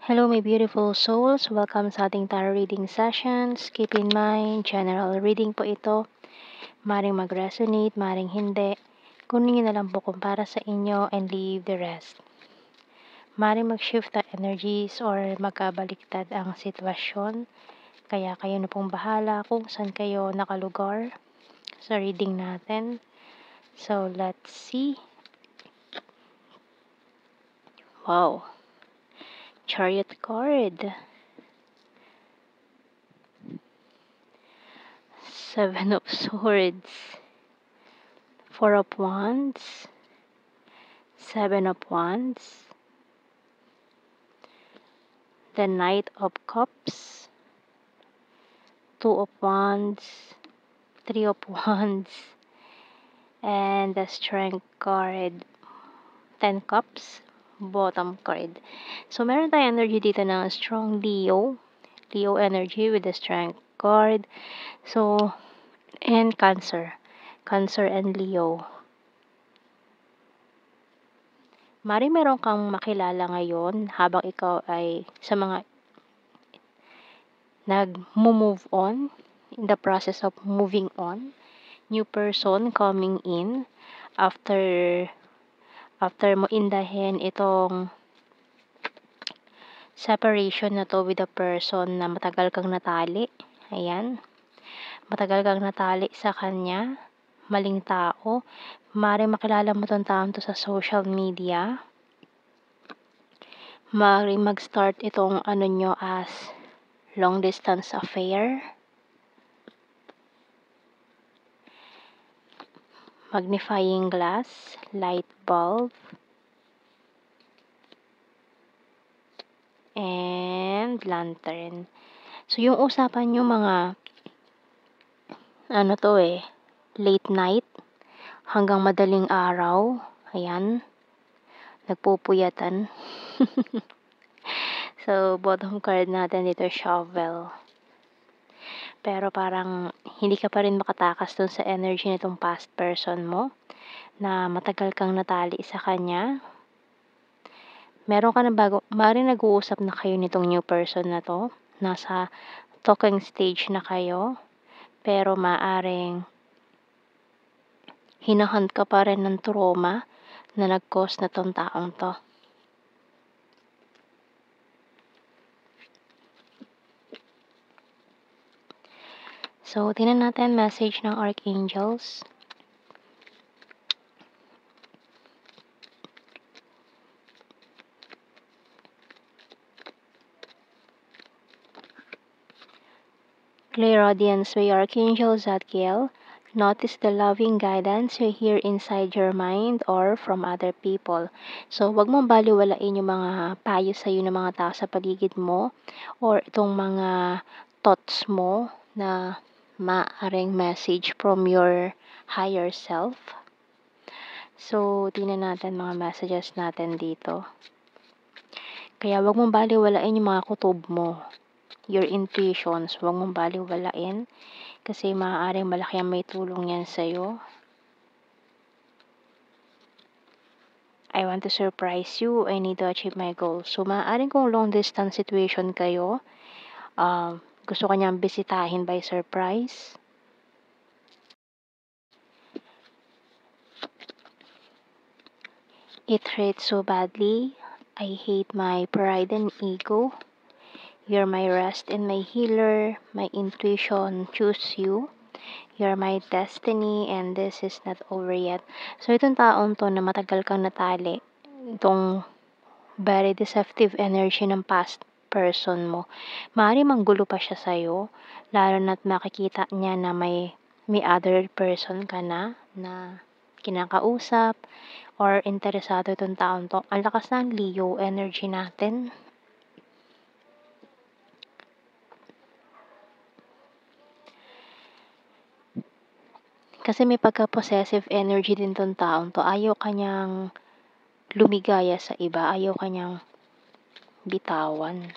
Hello, my beautiful souls. Welcome sa ating tarot reading sessions. Keep in mind, general reading po ito. Maring mag-resonate, maring hindi. Kunin na lang po kung para sa inyo and leave the rest. Maring mag-shift ang energies or magkabaliktad ang sitwasyon. Kaya kayo na pong bahala kung saan kayo nakalugar sa reading natin. So, let's see. Wow. Chariot card. 7 of Swords. 4 of Wands. 7 of Wands. The Knight of Cups. 2 of Wands. 3 of Wands. And the Strength card. 10 Cups. Bottom card. So, meron tayong energy dito ng strong Leo. Leo energy with the Strength card. So, and Cancer. Cancer and Leo. Meron kang makilala ngayon habang ikaw ay sa mga nag-move on, in the process of moving on. New person coming in after mo indahin itong separation na to with a person na matagal kang natali. Ayan. Matagal kang natali sa kanya. Maling tao. Maaaring makilala mo tong taon to sa social media. Maaaring mag-start itong nyo as long distance affair. Magnifying glass, light bulb, and lantern. So, yung usapan nyo mga late night hanggang madaling araw. Ayan. Nagpupuyatan. So, bottom card natin dito, shovel. Pero parang hindi ka pa rin makatakas dun sa energy nitong past person mo na matagal kang natali sa kanya. Meron ka na maaaring nag-uusap na kayo nitong new person na to. Nasa talking stage na kayo. Pero maaaring hinahunt ka pa rin ng trauma na nag-cause na tong taong to. So, tingnan natin message ng Archangels. Clear audience by Archangel Zadkiel. Notice the loving guidance you hear inside your mind or from other people. So, wag mong baliwalain yung mga payo sa iyo ng mga tao sa paligid mo or itong mga thoughts mo na maaring message from your higher self. So, tingnan natin mga messages natin dito. Kaya wag mong baliwalain yung mga kutob mo. Your intuitions, wag mong baliwalain kasi maaaring malaki ang may tulong yan sa'yo. I want to surprise you. I need to achieve my goals. So, maaaring kung long distance situation kayo, gusto kanyang bisitahin by surprise. It hurts so badly. I hate my pride and ego. You're my rest and my healer. My intuition choose you. You're my destiny and this is not over yet. So, itong taon to na matagal kang natali, itong very deceptive energy ng past person mo, maaari manggulo pa siya sa'yo, lalo na't makikita niya na may other person ka na kinakausap or interesado itong taon to. Ang lakas ng Leo energy natin. Kasi may pagka-possessive energy din tong taon to. Ayaw kanyang lumigaya sa iba. Ayaw kanyang bitawan.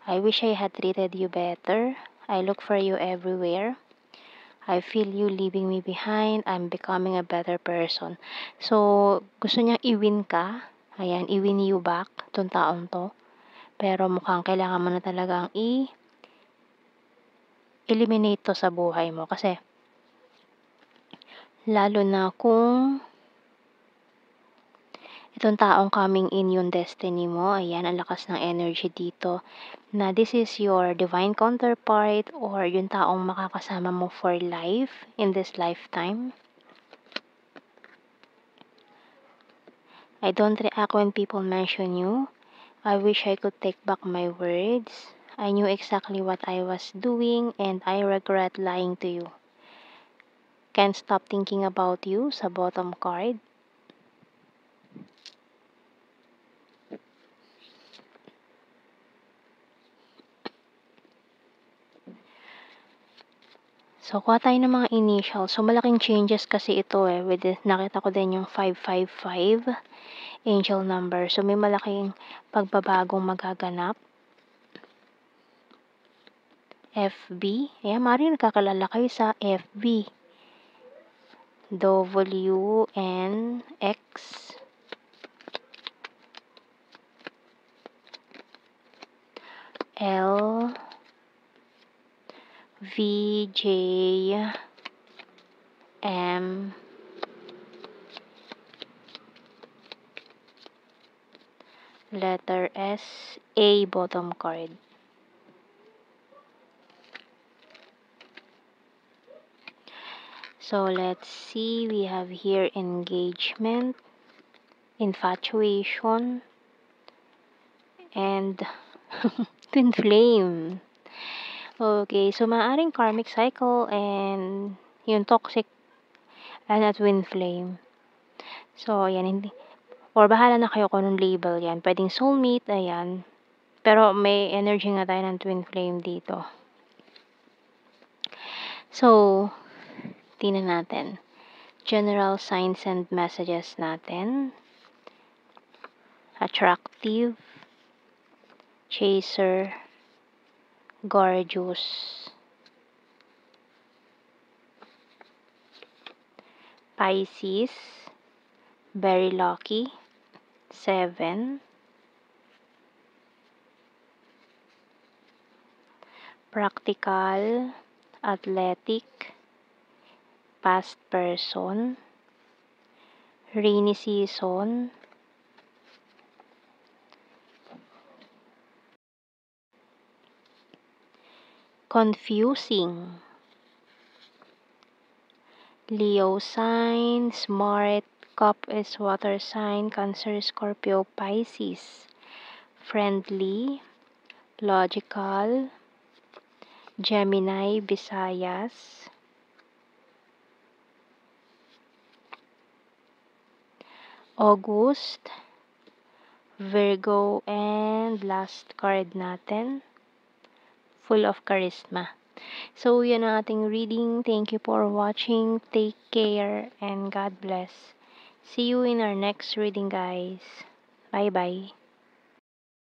I wish I had treated you better. I look for you everywhere. I feel you leaving me behind. I'm becoming a better person. So, gusto niyang i-win ka Ayan, i-win you back 'tong taong 'to. Pero mukhang kailangan mo na talagang eliminate 'to sa buhay mo kasi lalo na kung itong taong coming in yung destiny mo, ayan, ang lakas ng energy dito na this is your divine counterpart or yung taong makakasama mo for life in this lifetime. I don't react when people mention you. I wish I could take back my words. I knew exactly what I was doing and I regret lying to you. Can't stop thinking about you sa bottom card. So, kuha tayo ng mga initials. So, malaking changes kasi ito with nakita ko din yung 555 angel number. So, may malaking pagbabagong magaganap. FB. Ayan, maaaring nagkakalala kayo sa FB. WNX. L. VJ. M. Letter S. A bottom card. So, let's see. We have here engagement, infatuation, and twin flame. Okay, so maaaring karmic cycle and yung toxic and a twin flame. So, ayan, hindi. Or bahala na kayo kung anong label yan. Pwedeng soulmate, ayan. Pero may energy nga tayo ng twin flame dito. So, tingnan natin. General signs and messages natin. Attractive. Chaser. Gorgeous. Pisces. Very lucky. 7. Practical. Athletic. Past person. Rainy season. Confusing. Leo sign, smart, cup is water sign, Cancer, Scorpio, Pisces. Friendly, logical, Gemini, Visayas. August, Virgo, and last card natin, full of charisma. So, yun ang ating reading. Thank you for watching. Take care and God bless. See you in our next reading, guys. Bye-bye.